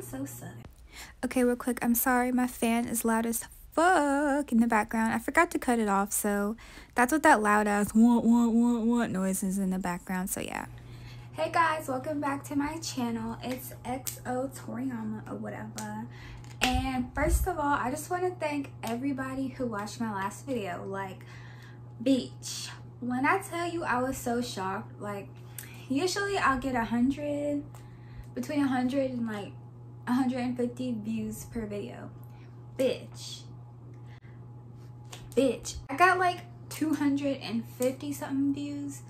so sudden. Okay, real quick, I'm sorry, my fan is loud as fuck in the background. I forgot to cut it off, so that's what that loud ass what noise is in the background, so yeah. Hey guys, welcome back to my channel. It's XO Toriyama or whatever. And first of all, I just want to thank everybody who watched my last video. Like, bitch, when I tell you I was so shocked, like, usually I'll get between 100 and like 150 views per video. Bitch, I got like 250 something views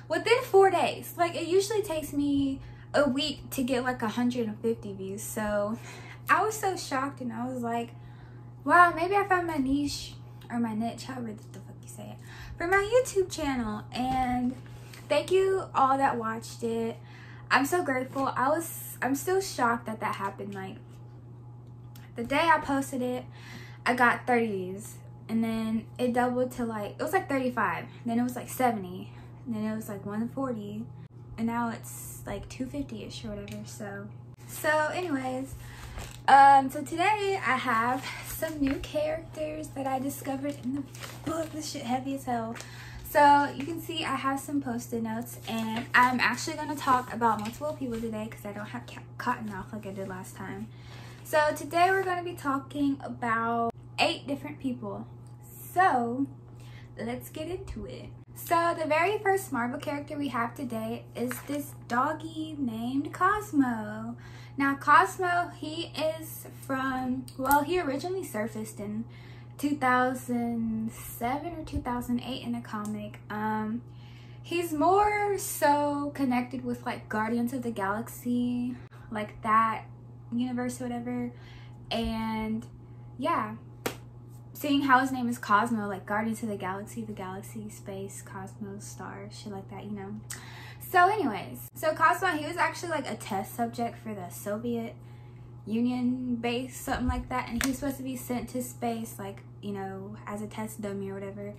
within 4 days. Like, it usually takes me a week to get like 150 views. So I was so shocked, and I was like, wow, maybe I found my niche or my niche, however the fuck you say it, for my YouTube channel. And thank you all that watched it. I'm so grateful. I'm still shocked that that happened. Like, the day I posted it, I got 30 views, and then it doubled to like, it was like 35, then it was like 70, and then it was like 140, and now it's like 250-ish or whatever. So anyways, so today I have some new characters that I discovered in the book. This shit heavy as hell. So you can see I have some post-it notes, and I'm actually going to talk about multiple people today because I don't have cotton mouth like I did last time. So today we're going to be talking about 8 different people. So let's get into it. So the very first Marvel character we have today is this doggy named Cosmo. Now Cosmo, he is from, well, he originally surfaced in 2007 or 2008 in a comic. He's more so connected with like Guardians of the Galaxy, like that universe or whatever. And yeah, seeing how his name is Cosmo, like Guardians of the Galaxy, space, cosmos, stars, shit like that, you know. So anyways, so Cosmo, he was actually like a test subject for the Soviet Union base, something like that, and he was supposed to be sent to space, like, you know, as a test dummy or whatever.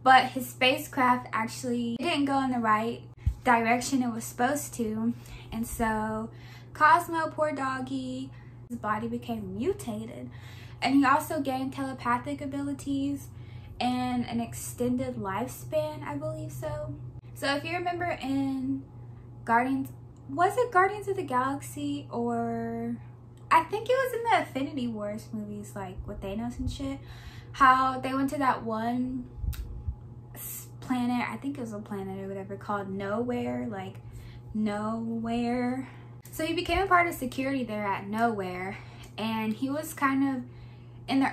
But his spacecraft actually didn't go in the right direction it was supposed to, and so Cosmo, poor doggy, his body became mutated, and he also gained telepathic abilities and an extended lifespan, I believe so. So if you remember in was it Guardians of the Galaxy, or I think it was in the Infinity Wars movies, like with Thanos and shit, how they went to that one planet, I think it was a planet or whatever, called Nowhere, like Nowhere. So he became a part of security there at Nowhere, and he was kind of in the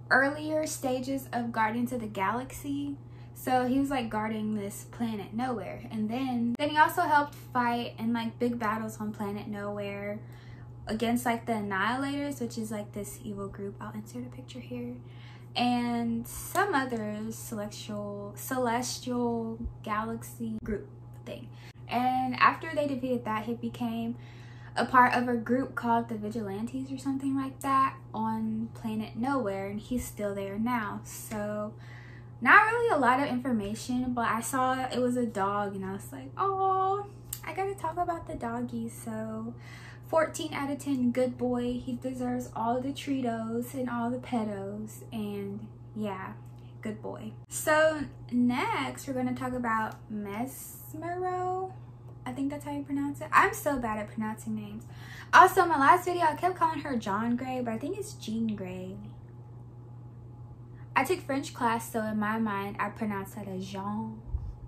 earlier stages of Guardians of the Galaxy. So he was like guarding this planet Nowhere, and then he also helped fight in like big battles on planet Nowhere against like the Annihilators, which is like this evil group. I'll insert a picture here. And some other celestial galaxy group thing. And after they defeated that, he became a part of a group called the Vigilantes or something like that on planet Nowhere, and he's still there now. So not really a lot of information, but I saw it was a dog, and I was like, oh, I gotta talk about the doggy. So 14 out of 10, good boy. He deserves all the Treatos and all the pedos, and yeah, good boy. So next we're gonna talk about Mesmero. I think that's how you pronounce it. I'm so bad at pronouncing names. Also, in my last video, I kept calling her John Grey, but I think it's Jean Grey. I took French class, so in my mind, I pronounced that as Jean,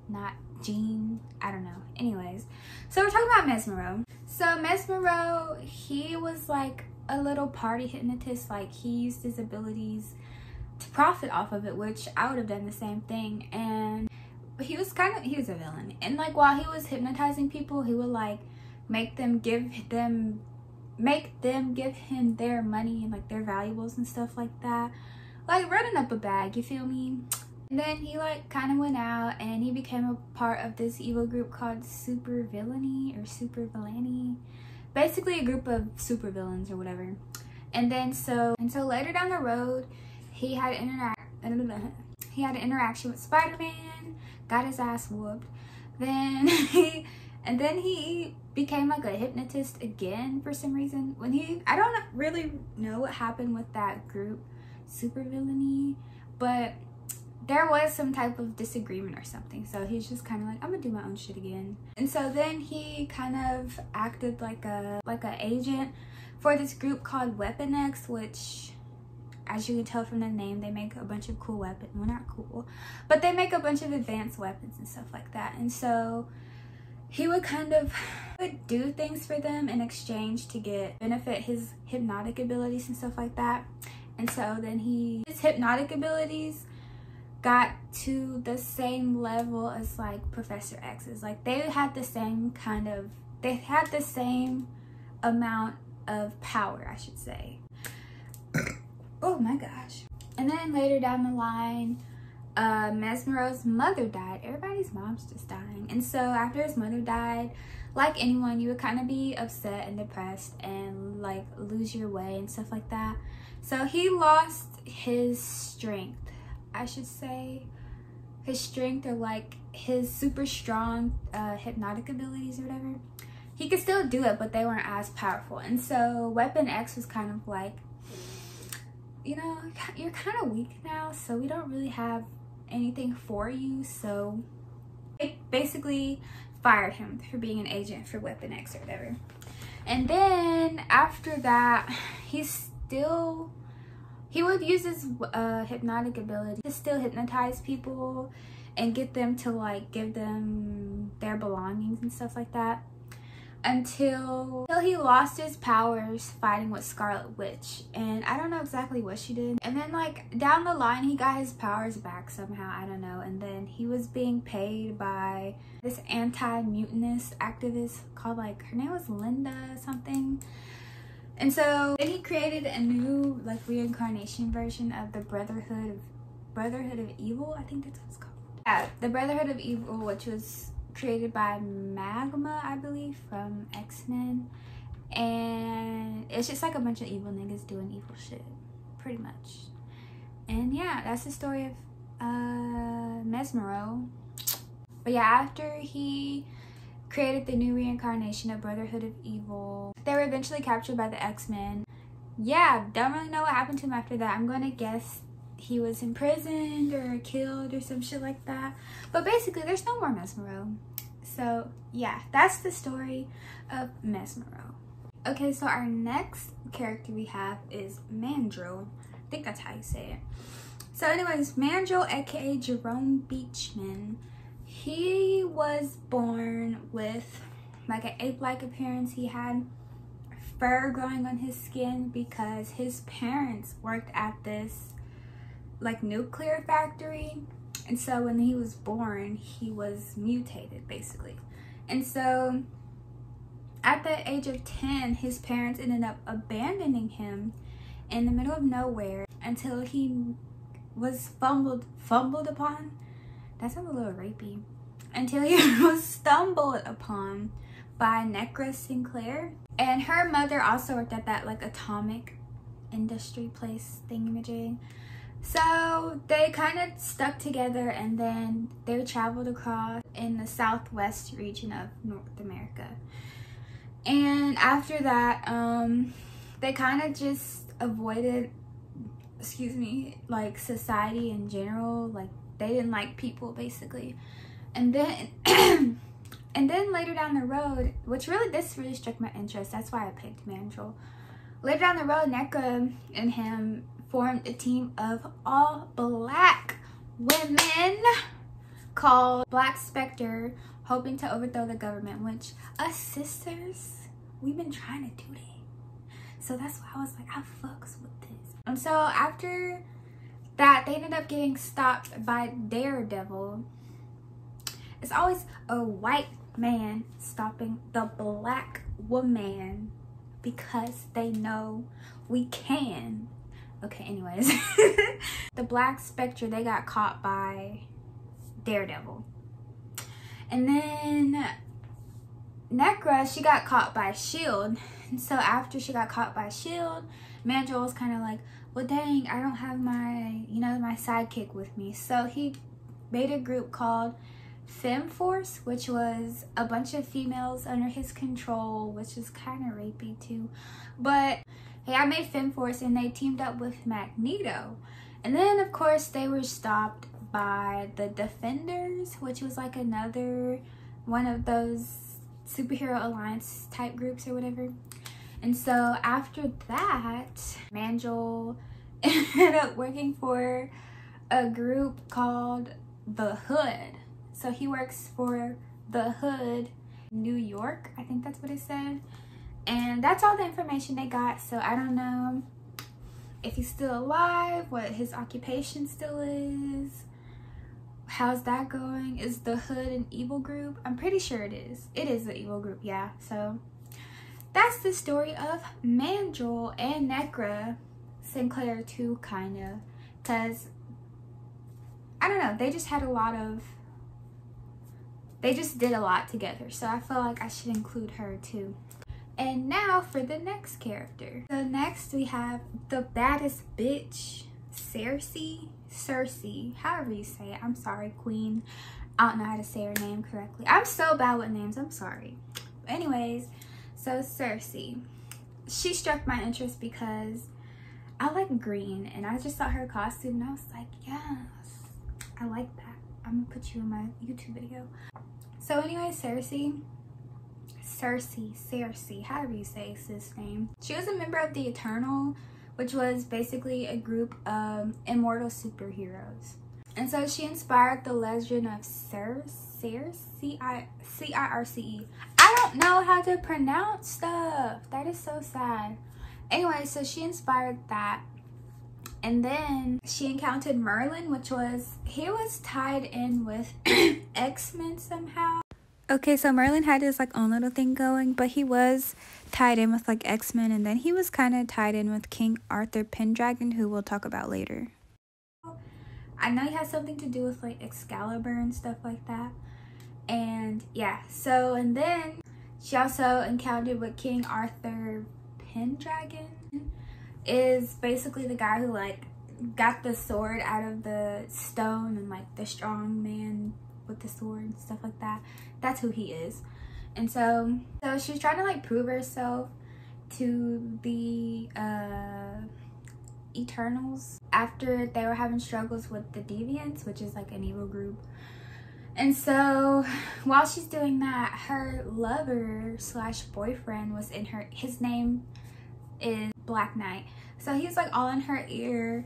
not Jean. I don't know. Anyways, so we're talking about Mesmero. So Mesmero, he was like a little party hypnotist. Like, he used his abilities to profit off of it, which I would have done the same thing. And he was a villain, and like while he was hypnotizing people, he would like make them give him their money and like their valuables and stuff like that, like running up a bag, you feel me? And then he like kind of went out and he became a part of this evil group called Super Villainy, basically a group of super villains or whatever. And then so later down the road, he had an interaction with Spider-Man, got his ass whooped. Then he And then he became like a hypnotist again for some reason. I don't really know what happened with that group, Supervillainy, but there was some type of disagreement or something. So he's just kind of like, I'm gonna do my own shit again. And so then he kind of acted like a agent for this group called Weapon X, which, as you can tell from the name, they make a bunch of cool weapons. Well, not cool, but they make a bunch of advanced weapons and stuff like that. And so he would do things for them in exchange to benefit his hypnotic abilities and stuff like that. And so then his hypnotic abilities got to the same level as like Professor X's. Like they had the same amount of power, I should say. Oh my gosh. And then later down the line, Mesmero's mother died. Everybody's mom's just dying. And so after his mother died, like anyone, you would kind of be upset and depressed and like lose your way and stuff like that. So he lost his strength, I should say. His strength, or like his super strong hypnotic abilities or whatever. He could still do it, but they weren't as powerful. And so Weapon X was kind of like, you know, you're kind of weak now, so we don't really have anything for you. So they basically fired him for being an agent for Weapon X or whatever. And then after that, he would use his hypnotic ability to still hypnotize people and get them to like give them their belongings and stuff like that, until he lost his powers fighting with Scarlet Witch. And I don't know exactly what she did. And then like down the line, he got his powers back somehow, I don't know. And then he was being paid by this anti-mutinous activist called, like, her name was Linda something. And so then he created a new like reincarnation version of the Brotherhood of Evil, I think that's what it's called. Yeah, the Brotherhood of Evil, which was created by Magma, I believe, from X-Men. And it's just like a bunch of evil niggas doing evil shit, pretty much. And yeah, that's the story of Mesmero. But yeah, after he created the new reincarnation of Brotherhood of Evil, they were eventually captured by the X-Men. Yeah, don't really know what happened to him after that. I'm gonna guess he was imprisoned or killed or some shit like that. But basically, there's no more Mesmero. So yeah, that's the story of Mesmero. Okay, so our next character we have is Mandrill. I think that's how you say it. So anyways, Mandrill, aka Jerome Beachman, he was born with like an ape-like appearance. He had fur growing on his skin because his parents worked at this like nuclear factory. And so when he was born, he was mutated basically. And so at the age of 10, his parents ended up abandoning him in the middle of nowhere until he was fumbled upon. That sounds a little rapey. Until he was stumbled upon by Necra Sinclair. And her mother also worked at that like atomic industry place thingamajig. So they kind of stuck together, and then they traveled across in the southwest region of North America. And after that, they kind of just avoided, like society in general. Like they didn't like people basically. And then and then later down the road, this really struck my interest, that's why I picked Mandrill. Later down the road, Necra and him formed a team of all black women called Black Spectre, hoping to overthrow the government, which us sisters, we've been trying to do that. So that's why I was like, I fucks with this. And so after that, they ended up getting stopped by Daredevil. It's always a white man stopping the black woman because they know we can. Okay, anyways. The Black Spectre, they got caught by Daredevil. And then Necra, she got caught by S.H.I.E.L.D. And so after she got caught by S.H.I.E.L.D., Mandrill was kind of like, well dang, I don't have my, my sidekick with me. So he made a group called FemForce, which was a bunch of females under his control, which is kind of rapey too. But hey, I made FemForce and they teamed up with Magneto. And then of course they were stopped by the Defenders, which was like another one of those superhero alliance type groups or whatever. And so after that, Manjul ended up working for a group called The Hood. So he works for The Hood, New York, I think that's what it said. And that's all the information they got. So I don't know if he's still alive, what his occupation still is. How's that going? Is The Hood an evil group? I'm pretty sure it is. It is an evil group, yeah. So that's the story of Manjul and Necra Sinclair too, kind of. Because, I don't know, they just had a lot of... They just did a lot together. So I feel like I should include her too. And now for the next character. So next we have the baddest bitch, Cersei, however you say it. I'm sorry, queen. I don't know how to say her name correctly. I'm so bad with names, I'm sorry. But anyways, so Cersei. She struck my interest because I like green and I just saw her costume and I was like, yes, I like that. I'm gonna put you in my YouTube video. So anyway, Cersei, however you say sis name. She was a member of the Eternal, which was basically a group of immortal superheroes. And so she inspired the legend of Circe, C-I-R-C-E. I don't know how to pronounce stuff. That is so sad. Anyway, so she inspired that. And then she encountered Merlin, he was tied in with X-Men somehow. Okay, so Merlin had his like own little thing going, but he was tied in with like X-Men, and then he was kind of tied in with King Arthur Pendragon, who we'll talk about later. I know he has something to do with like Excalibur and stuff like that. And yeah, so and then she also encountered with King Arthur Pendragon. Is basically the guy who like got the sword out of the stone and like the strong man with the sword and stuff like that. That's who he is. And so she's trying to like prove herself to the Eternals after they were having struggles with the Deviants, which is like an evil group. And so while she's doing that, her lover slash boyfriend was in her, his name is Black Knight. So he's like all in her ear.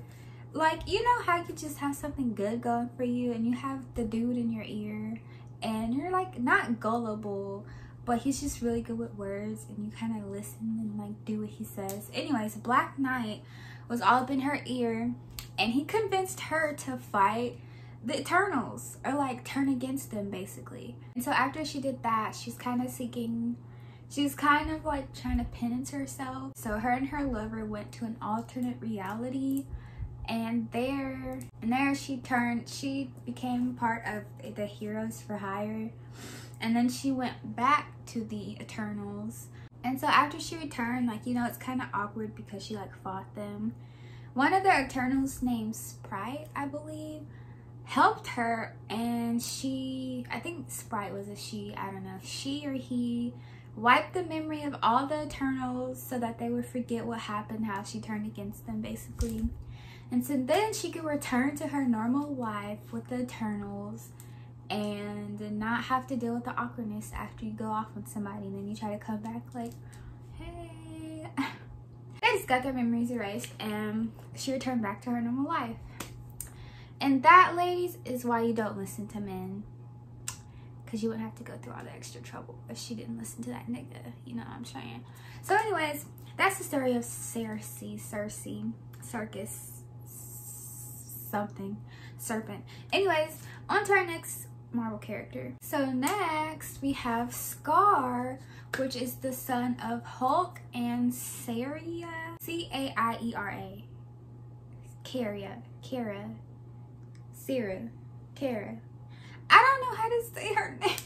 Like, you know how you just have something good going for you and you have the dude in your ear and you're like not gullible, but he's just really good with words and you kind of listen and like do what he says. Anyways, Black Knight was all up in her ear and he convinced her to fight the Eternals, or like turn against them basically. And so after she did that, she's kind of like trying to penance herself. So her and her lover went to an alternate reality, and there she became part of the Heroes for Hire, and then she went back to the Eternals. And so after she returned, like, you know, it's kind of awkward because she like fought them. One of the Eternals named Sprite, I believe, helped her, and I think Sprite was a she, I don't know, she or he wiped the memory of all the Eternals so that they would forget what happened, how she turned against them basically. And so then she could return to her normal life with the Eternals and not have to deal with the awkwardness after you go off with somebody and then you try to come back like, hey. They just got their memories erased and she returned back to her normal life. And that, ladies, is why you don't listen to men. Because you wouldn't have to go through all the extra trouble if she didn't listen to that nigga. You know what I'm saying? So anyways, that's the story of Cersei, Serpent. Anyways, on to our next Marvel character. So next we have Scar, which is the son of Hulk and Saria. C-A-I-E-R-A. Kara. I don't know how to say her name.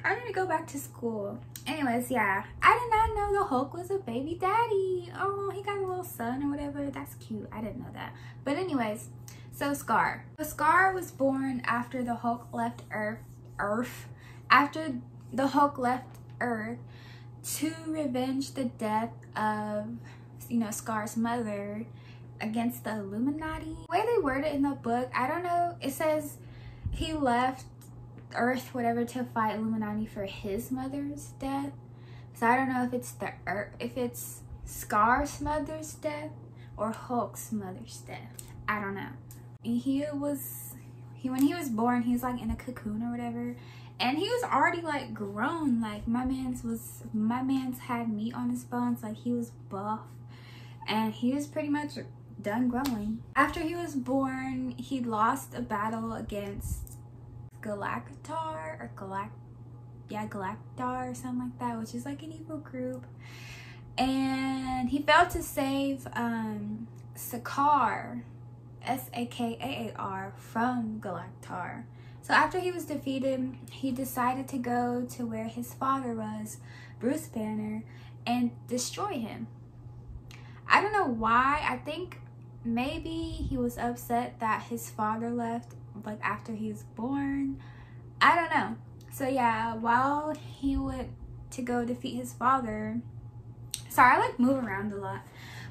I need to go back to school. Anyways, yeah. I did not know the Hulk was a baby daddy. Oh, he got a little son or whatever. That's cute. I didn't know that. But anyways, So Scar. So Scar was born after the Hulk left Earth. After the Hulk left Earth to revenge the death of, you know, Scar's mother against the Illuminati. The way they word it in the book, I don't know. It says he left Earth, whatever, to fight Illuminati for his mother's death. So I don't know if it's if it's Scar's mother's death or Hulk's mother's death. I don't know. When he was born, he was like in a cocoon or whatever, and he was already like grown. Like my man's had meat on his bones. Like he was buff, and he was pretty much done growing. After he was born, he lost a battle against Galactar or Galactar or something like that, which is like an evil group, and he failed to save Sakaar, Sakaar, from Galactar. So after he was defeated, he decided to go to where his father was, Bruce Banner, and destroy him. I don't know why. I think maybe he was upset that his father left like after he was born. I don't know. So yeah, while he went to go defeat his father, sorry, I like move around a lot,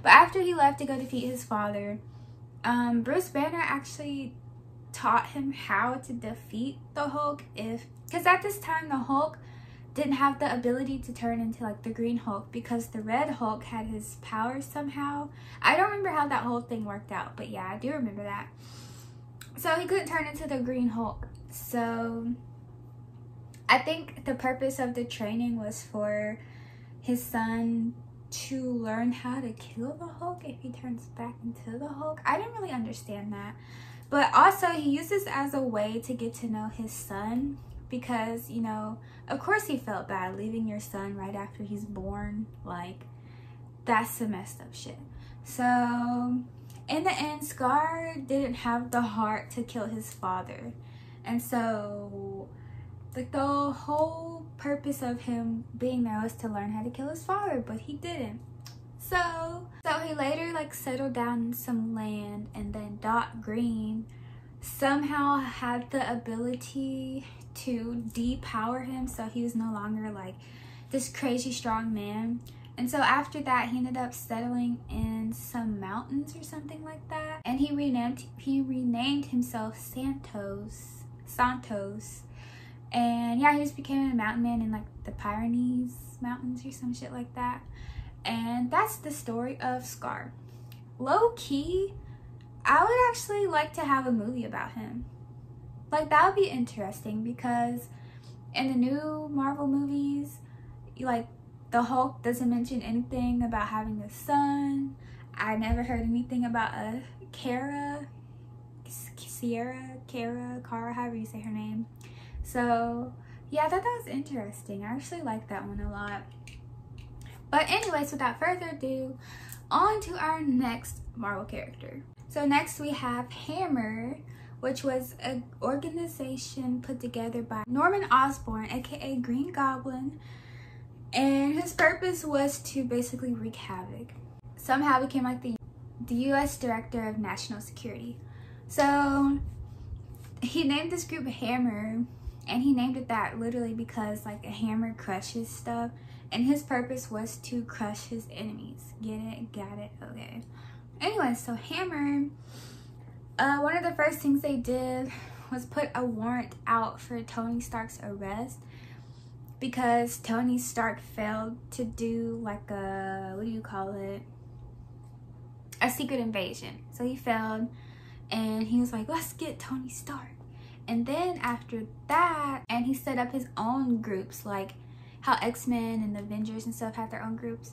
but after he left to go defeat his father, Bruce Banner actually taught him how to defeat the Hulk, because at this time the Hulk didn't have the ability to turn into like the Green Hulk, because the Red Hulk had his powers somehow. I don't remember how that whole thing worked out, but yeah, I do remember that. So he couldn't turn into the Green Hulk. So I think the purpose of the training was for his son to learn how to kill the Hulk if he turns back into the Hulk. I didn't really understand that. But also he used this as a way to get to know his son, because, you know, of course he felt bad leaving your son right after he's born. Like, that's some messed up shit. So in the end, Scar didn't have the heart to kill his father. And so like the whole purpose of him being there was to learn how to kill his father, but he didn't. So he later like settled down in some land, and then Doc Green somehow had the ability to depower him, so he was no longer like this crazy strong man. And so after that, he ended up settling in some mountains or something like that, and he renamed himself Santos. And yeah, he just became a mountain man in like the Pyrenees Mountains or some shit like that. And that's the story of Scar. Low key, I would actually like to have a movie about him. Like, that would be interesting, because in the new Marvel movies, like, the Hulk doesn't mention anything about having a son. I never heard anything about a Kara, however you say her name. So yeah, I thought that was interesting. I actually like that one a lot. But anyways, without further ado, on to our next Marvel character. So next we have Hammer, which was an organization put together by Norman Osborn, aka Green Goblin, and his purpose was to basically wreak havoc. Somehow became like the US Director of National Security. So he named this group Hammer, and he named it that literally because like a hammer crushes stuff, and his purpose was to crush his enemies. Get it? Got it? Okay. Anyway, so Hammer, one of the first things they did was put a warrant out for Tony Stark's arrest, because Tony Stark failed to do like a, what do you call it? A secret invasion. So he failed, and he was like, let's get Tony Stark. And then after that, and he set up his own groups, like how X-Men and the Avengers and stuff had their own groups.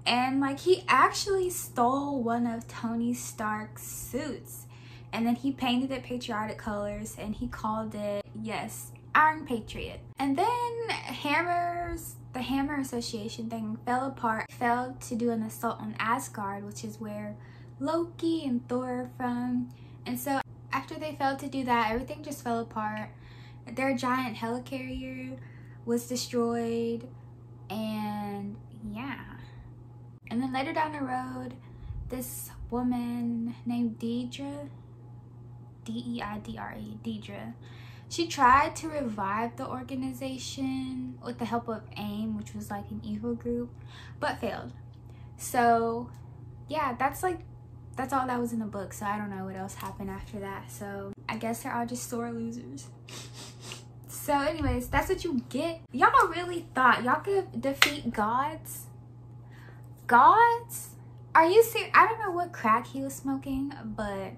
And like he actually stole one of Tony Stark's suits, and then he painted it patriotic colors, and he called it, yes, Iron Patriot. And then the Hammer Association thing fell apart, failed to do an assault on Asgard, which is where Loki and Thor are from. And so after they failed to do that, everything just fell apart. Their giant helicarrier was destroyed, and yeah. And then later down the road, this woman named Deidre, D-E-I-D-R-E, Deidre. She tried to revive the organization with the help of AIM, which was like an evil group, but failed. So yeah, that's all that was in the book. So I don't know what else happened after that. So I guess they're all just sore losers. So anyways, that's what you get. Y'all really thought y'all could defeat gods? Gods? Are you serious? I don't know what crack he was smoking, but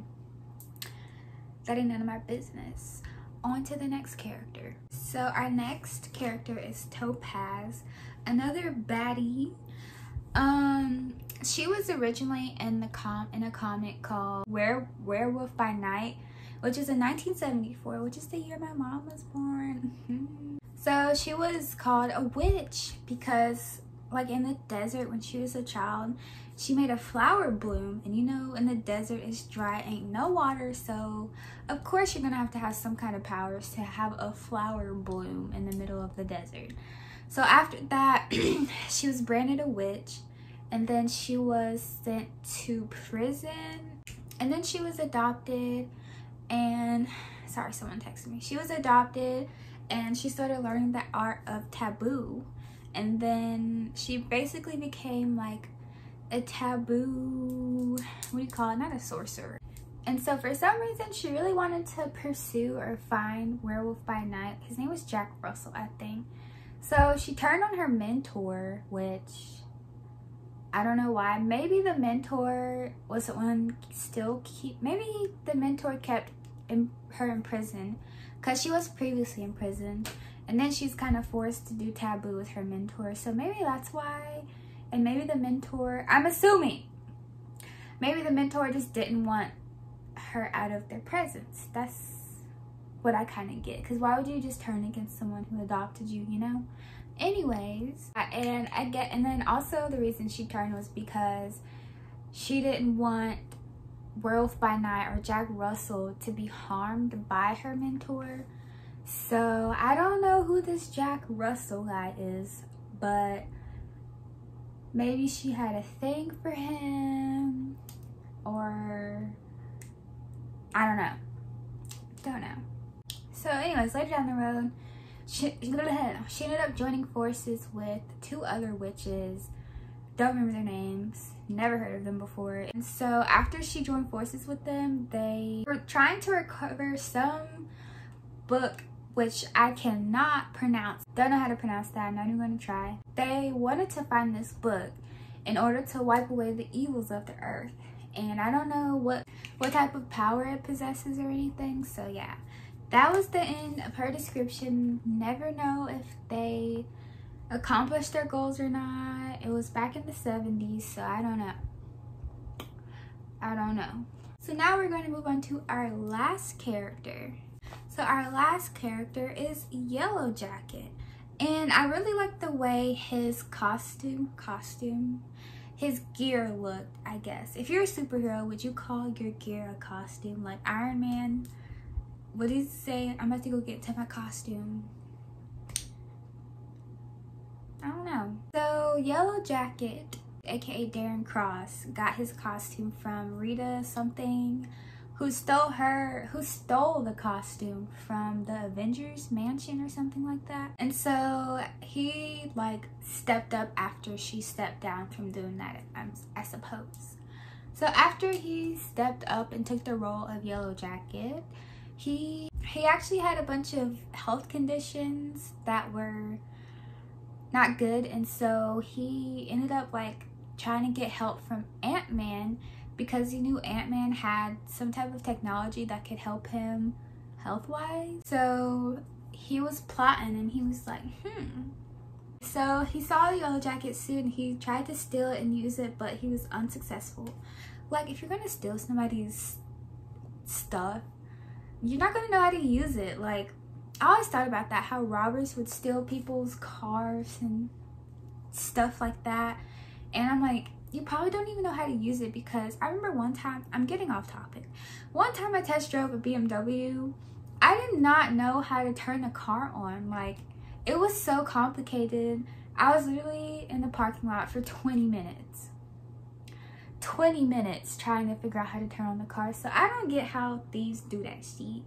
that ain't none of my business. On to the next character. So our next character is Topaz, another baddie. She was originally in a comic called Werewolf by Night, which is in 1974, which is the year my mom was born. So she was called a witch because, like, in the desert when she was a child, she made a flower bloom, and you know, in the desert it's dry, ain't no water, so of course you're gonna have to have some kind of powers to have a flower bloom in the middle of the desert. So after that, she was branded a witch, and then she was sent to prison, and then she was adopted. And sorry, someone texted me. She was adopted and she started learning the art of taboo, and then she basically became like a taboo, what do you call it, not a sorcerer. And so for some reason she really wanted to pursue or find Werewolf by Night. His name was Jack Russell, I think. So she turned on her mentor, which I don't know why. Maybe the mentor was the one maybe the mentor kept her in prison because she was previously in prison, and then she's kind of forced to do taboo with her mentor. So maybe that's why. And maybe the mentor, I'm assuming, maybe the mentor just didn't want her out of their presence. That's what I kind of get, because why would you just turn against someone who adopted you, you know? Anyways, and then also the reason she turned was because she didn't want Werewolf by Night or Jack Russell to be harmed by her mentor. So I don't know who this Jack Russell guy is, but maybe she had a thing for him, or I don't know. So anyways, later down the road, she ended up joining forces with 2 other witches. Don't remember their names, never heard of them before. And so after she joined forces with them, they were trying to recover some book which I cannot pronounce. Don't know how to pronounce that. I'm not even going to try. They wanted to find this book in order to wipe away the evils of the earth. And I don't know what type of power it possesses or anything. So yeah, that was the end of her description. Never know if they accomplished their goals or not. It was back in the 70s, so I don't know. So now we're going to move on to our last character. So our last character is Yellow Jacket, and I really like the way his his gear looked, I guess. If you're a superhero, would you call your gear a costume? Like Iron Man, what did he say? I'm about to go get to my costume. I don't know. So Yellow Jacket, aka Darren Cross, got his costume from Rita something, who stole the costume from the Avengers mansion or something like that. And so he like stepped up after she stepped down from doing that, I suppose. So after he stepped up and took the role of Yellow Jacket, he actually had a bunch of health conditions that were not good, and so he ended up like trying to get help from Ant-Man, because he knew Ant-Man had some type of technology that could help him health-wise. So he was plotting, and he was like, So he saw the Yellow Jacket suit, and he tried to steal it and use it, but he was unsuccessful. Like, if you're gonna steal somebody's stuff, you're not gonna know how to use it. Like, I always thought about that, how robbers would steal people's cars and stuff like that. And I'm like, you probably don't even know how to use it, because I remember one time, I'm getting off topic. One time I test drove a BMW. I did not know how to turn the car on. Like, it was so complicated. I was literally in the parking lot for 20 minutes 20 minutes trying to figure out how to turn on the car. So I don't get how thieves do that shit.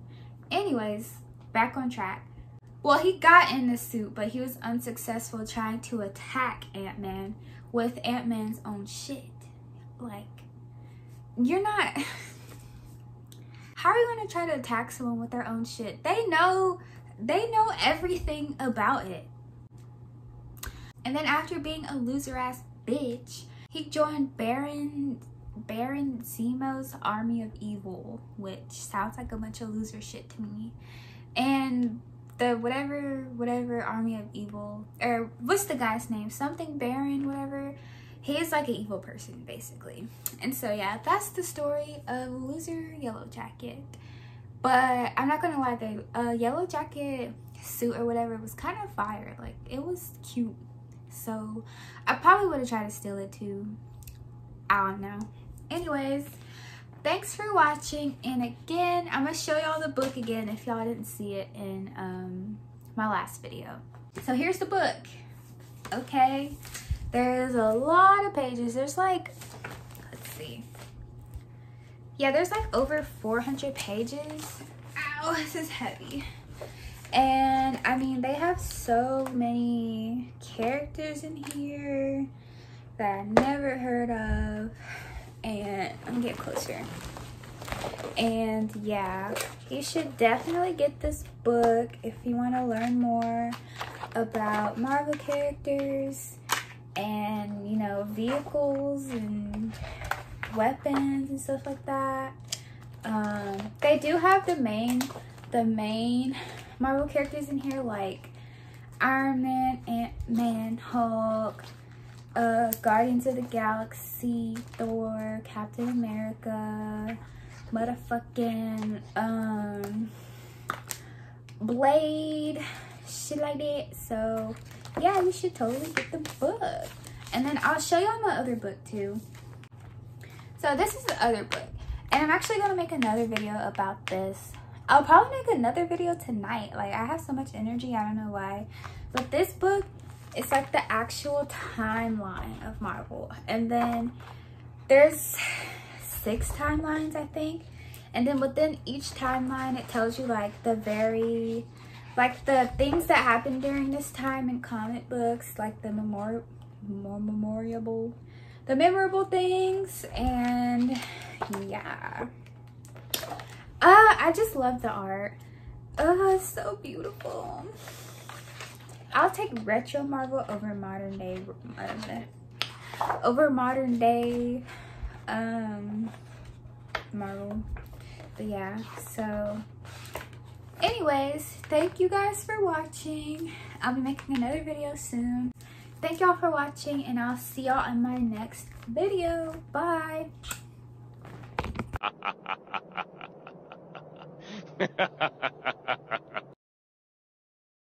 Anyways, back on track. Well, he got in the suit, but he was unsuccessful trying to attack Ant-Man with Ant-Man's own shit. Like, you're not... How are you going to try to attack someone with their own shit? They know everything about it. And then after being a loser-ass bitch, he joined Baron Zemo's Army of Evil, which sounds like a bunch of loser shit to me. And the whatever Army of Evil, or what's the guy's name? Something Baron, whatever. He's like an evil person, basically. And so yeah, that's the story of Loser Yellow Jacket. But I'm not gonna lie, the Yellow Jacket suit or whatever was kind of fire. Like, it was cute. So I probably would have tried to steal it too. I don't know. Anyways, thanks for watching. And again, I'm gonna show y'all the book again if y'all didn't see it in my last video. So here's the book. Okay, there's a lot of pages. There's like, let's see. Yeah, there's like over 400 pages. Ow, this is heavy. And I mean, they have so many characters in here that I never heard of. And I'm gonna get closer. And yeah, you should definitely get this book if you want to learn more about Marvel characters and, you know, vehicles and weapons and stuff like that. They do have the main Marvel characters in here, like Iron Man, Ant-Man, Hulk, Guardians of the Galaxy, Thor, Captain America, motherfucking Blade, shit like that. So yeah, you should totally get the book. And then I'll show y'all my other book too. So this is the other book, and I'm actually gonna make another video about this. I'll probably make another video tonight. Like, I have so much energy, I don't know why. But this book, it's like the actual timeline of Marvel. And then there's 6 timelines, I think. And then within each timeline, it tells you like the things that happened during this time in comic books, like the memorable things. And yeah. I just love the art. It's so beautiful. I'll take retro Marvel over modern day Marvel. But yeah, so anyways, thank you guys for watching. I'll be making another video soon. Thank y'all for watching, and I'll see y'all in my next video. Bye.